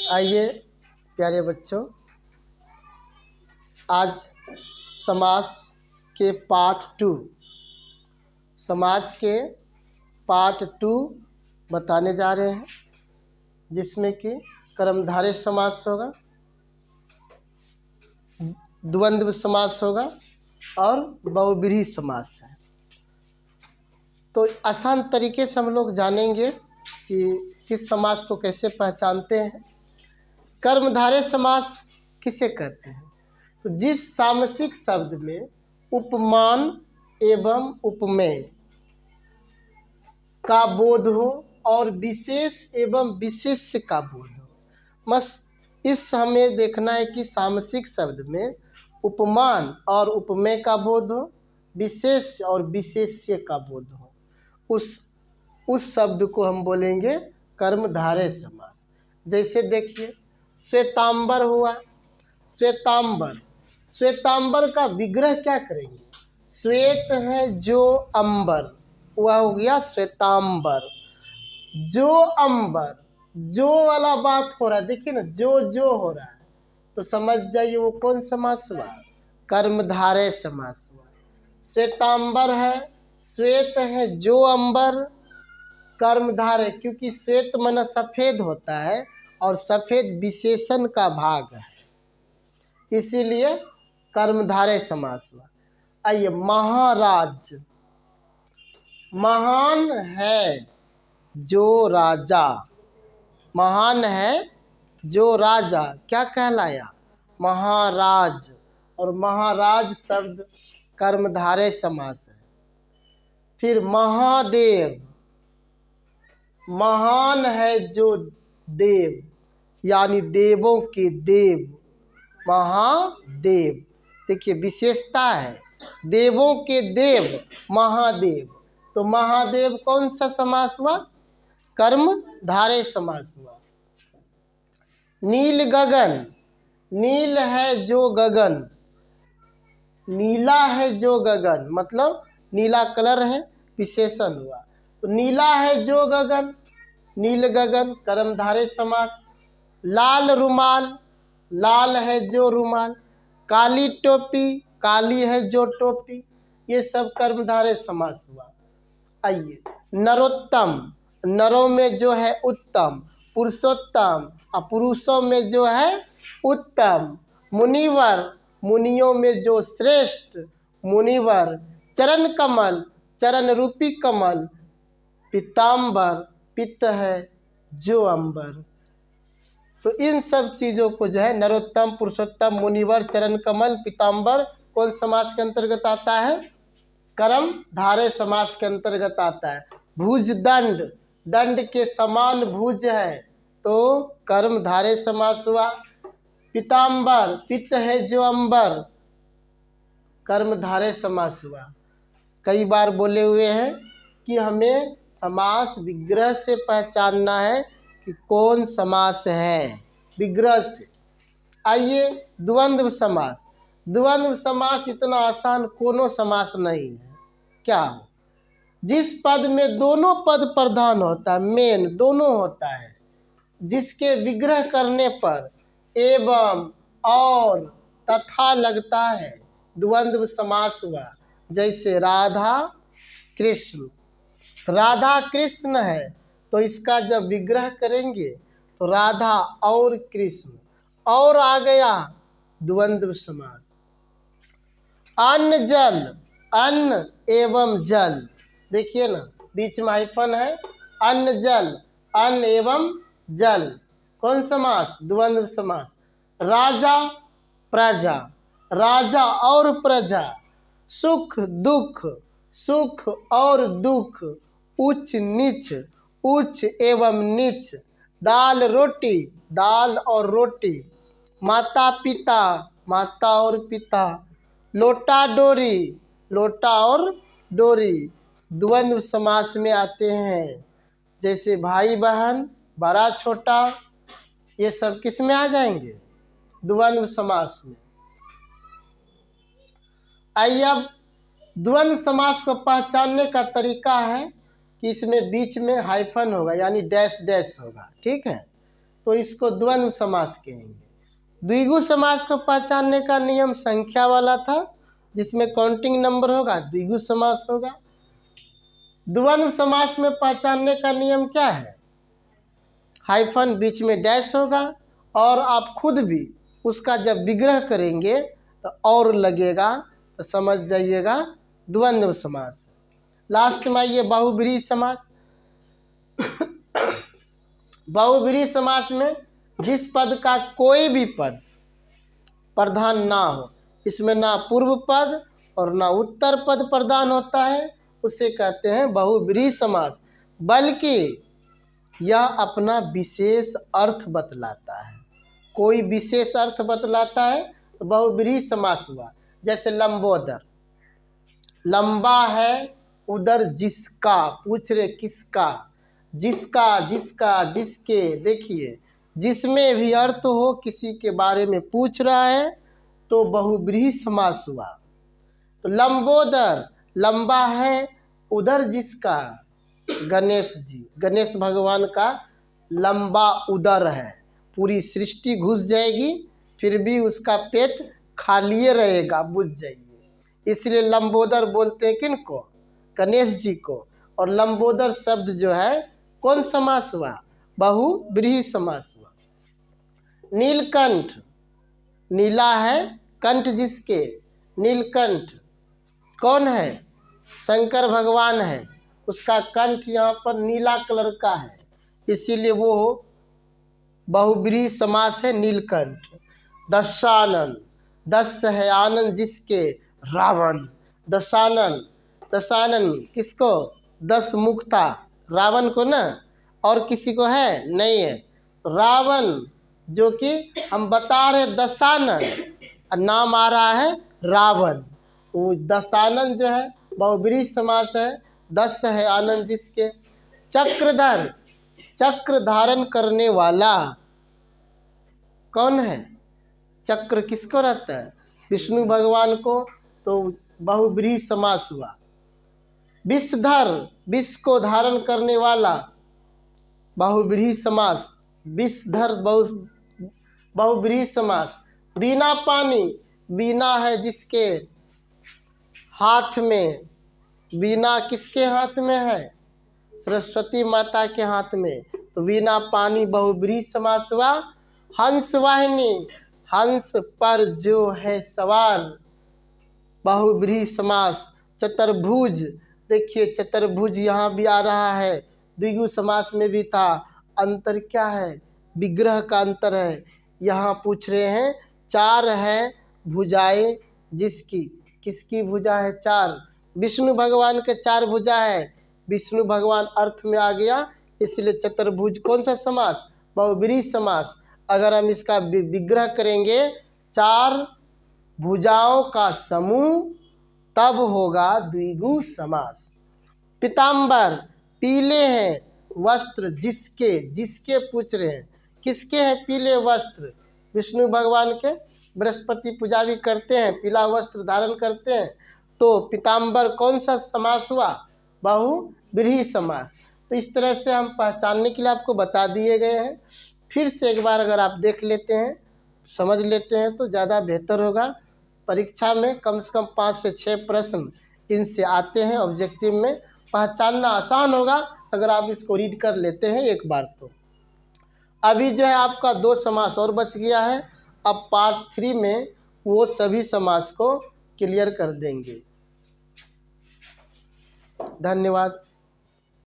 आइए प्यारे बच्चों, आज समास के पार्ट टू बताने जा रहे हैं, जिसमें कि कर्मधारय समास होगा, द्वंद्व समास होगा और बहुब्रीहि समास है। तो आसान तरीके से हम लोग जानेंगे कि किस समास को कैसे पहचानते हैं। कर्मधारय समास किसे कहते हैं? तो जिस सामसिक शब्द में उपमान एवं उपमेय का बोध हो और विशेष एवं विशेष्य का बोध हो। बस इस हमें देखना है कि सामसिक शब्द में उपमान और उपमेय का बोध हो, विशेष और विशेष्य का बोध हो, उस शब्द को हम बोलेंगे कर्मधारय समास। जैसे देखिए, श्वेतांबर हुआ। श्वेतांबर का विग्रह क्या करेंगे? श्वेत है जो अंबर, वह हो गया श्वेतांबर। जो अंबर, जो वाला बात हो रहा है, देखिए ना, जो हो रहा है, तो समझ जाइए वो कौन समास हुआ? कर्मधारय समास हुआ। श्वेतांबर है, श्वेत है जो अंबर, कर्मधारय, क्योंकि श्वेत माना सफेद होता है और सफेद विशेषण का भाग है, इसीलिए कर्मधारय समास हुआ। आइए, महाराज, महान है जो राजा, महान है जो राजा क्या कहलाया? महाराज। और महाराज शब्द कर्मधारय समास है। फिर महादेव, महान है जो देव, यानी देवों के देव, महादेव। देखिए विशेषता है, देवों के देव महादेव। तो महादेव कौन सा समास हुआ? कर्मधारय समास हुआ। नील गगन, नील है जो गगन, नीला है जो गगन, मतलब नीला कलर है, विशेषण हुआ। तो नीला है जो गगन, नील गगन, कर्मधारय समास। लाल रुमाल, लाल है जो रुमाल। काली टोपी, काली है जो टोपी, ये सब कर्मधारय समास हुआ। आइए, नरोत्तम, नरों में जो है उत्तम, पुरुषोत्तम, पुरुषों में जो है उत्तम। मुनिवर, मुनियों में जो श्रेष्ठ, मुनिवर। चरण कमल, चरण रूपी कमल। पीताम्बर, पित्त है जो अंबर। तो इन सब चीज़ों को जो है नरोत्तम, पुरुषोत्तम, मुनिवर, चरण कमल, पीताम्बर, कौन समास के अंतर्गत आता है? कर्मधारय समास के अंतर्गत आता है। भुज दंड, दंड के समान भुज है, तो कर्मधारय समास हुआ। पीताम्बर, पित्त है जो अंबर, कर्मधारय समास हुआ। कई बार बोले हुए हैं कि हमें समास विग्रह से पहचानना है कि कौन समास है, विग्रह से। आइए, द्वंद्व समास। द्वंद्व समास इतना आसान कोनो समास नहीं है। क्या हो? जिस पद में दोनों पद प्रधान होता है, मेन दोनों होता है, जिसके विग्रह करने पर एवं और तथा लगता है, द्वंद्व समास हुआ। जैसे राधा कृष्ण, राधा कृष्ण है, तो इसका जब विग्रह करेंगे तो राधा और कृष्ण, और आ गया द्वंद्व समास। अन्न जल, अन्न एवं जल, देखिए ना, बीच में हाइफन है। अन्न जल, अन्न एवं जल, कौन समास? द्वंद्व समास। राजा प्रजा, राजा और प्रजा। सुख दुख, सुख और दुख। उच्च नीच, उच्च एवं नीच। दाल रोटी, दाल और रोटी। माता पिता, माता और पिता। लोटा डोरी, लोटा और डोरी द्वंद्व समास में आते हैं। जैसे भाई बहन, बड़ा छोटा, ये सब किस में आ जाएंगे? द्वंद्व समास में। आइए, अब द्वंद्व समास को पहचानने का तरीका है कि इसमें बीच में हाइफन होगा, यानी डैश डैश होगा, ठीक है। तो इसको द्वंद्व समास कहेंगे। द्विगु समास को पहचानने का नियम संख्या वाला था, जिसमें काउंटिंग नंबर होगा, द्विगु समास होगा। द्वंद्व समास में पहचानने का नियम क्या है? हाइफन बीच में डैश होगा, और आप खुद भी उसका जब विग्रह करेंगे तो और लगेगा, तो समझ जाइएगा द्वंद्व समास। लास्ट में आइए बहुब्रीहि समास। बहुब्रीहि समास में जिस पद का कोई भी पद प्रधान ना हो, इसमें ना पूर्व पद और ना उत्तर पद प्रधान होता है, उसे कहते हैं बहुब्रीहि समास। बल्कि यह अपना विशेष अर्थ बतलाता है, कोई विशेष अर्थ बतलाता है तो बहुब्रीहि समास हुआ। जैसे लंबोदर, लंबा है उदर जिसका, पूछ रहे किसका, जिसका, जिसका, जिसके। देखिए जिसमें भी अर्थ हो, किसी के बारे में पूछ रहा है तो बहुब्रीहि समास हुआ। तो लंबोदर, लंबा है उदर जिसका, गणेश जी, गणेश भगवान का लंबा उदर है, पूरी सृष्टि घुस जाएगी फिर भी उसका पेट खाली रहेगा, बुझ जाइए। इसलिए लंबोदर बोलते हैं किनको? गणेश जी को। और लंबोदर शब्द जो है कौन समास हुआ? बहुब्रीहि समास हुआ। नीलकंठ, नीला है कंठ जिसके, नीलकंठ कौन है? शंकर भगवान है, उसका कंठ यहाँ पर नीला कलर का है, इसीलिए वो बहुब्रीहि समास है नीलकंठ। दशानन, दस है आनंद जिसके, रावण। दशानन, दशानन किसको? 10 मुख था रावण को ना, और किसी को है? नहीं है। रावण जो कि हम बता रहे दशानन, नाम आ रहा है रावण। वो दशानन जो है बहुब्रीहि समास है। 10 है आनंद जिसके। चक्रधर, चक्र धारण करने वाला कौन है? चक्र किसको रहता है? विष्णु भगवान को, तो बहुब्रीहि समास हुआ। विषधर, विष को धारण करने वाला, बहुब्रीहि समास। विषधर बहुब्रीहि समास। बीना पानी, बीना है जिसके हाथ में, बीना किसके हाथ में है? सरस्वती माता के हाथ में, तो बीना पानी बहुब्रीहि समास हुआ। हंस वाहिनी, हंस पर जो है सवार, बहुब्रीहि समास। चतुर्भुज, देखिए चतुर्भुज यहाँ भी आ रहा है, द्विगु समास में भी था। अंतर क्या है? विग्रह का अंतर है। यहाँ पूछ रहे हैं 4 है भुजाएं जिसकी, किसकी भुजा है? 4। विष्णु भगवान के 4 भुजा है, विष्णु भगवान अर्थ में आ गया, इसलिए चतुर्भुज कौन सा समास? बहुब्रीहि समास। अगर हम इसका विग्रह करेंगे 4 भुजाओं का समूह, तब होगा द्विगु समास। पीताम्बर, पीले हैं वस्त्र जिसके, जिसके पूछ रहे हैं, किसके हैं पीले वस्त्र? विष्णु भगवान के। बृहस्पति पूजा भी करते हैं, पीला वस्त्र धारण करते हैं, तो पीताम्बर कौन सा समास हुआ? बहुब्रीहि समास। तो इस तरह से हम पहचानने के लिए आपको बता दिए गए हैं। फिर से एक बार अगर आप देख लेते हैं, समझ लेते हैं तो ज़्यादा बेहतर होगा। परीक्षा में कम से कम 5 से 6 प्रश्न इनसे आते हैं ऑब्जेक्टिव में, पहचानना आसान होगा अगर आप इसको रीड कर लेते हैं एक बार तो। अभी जो है आपका 2 समास और बच गया है, अब पार्ट 3 में वो सभी समास को क्लियर कर देंगे। धन्यवाद।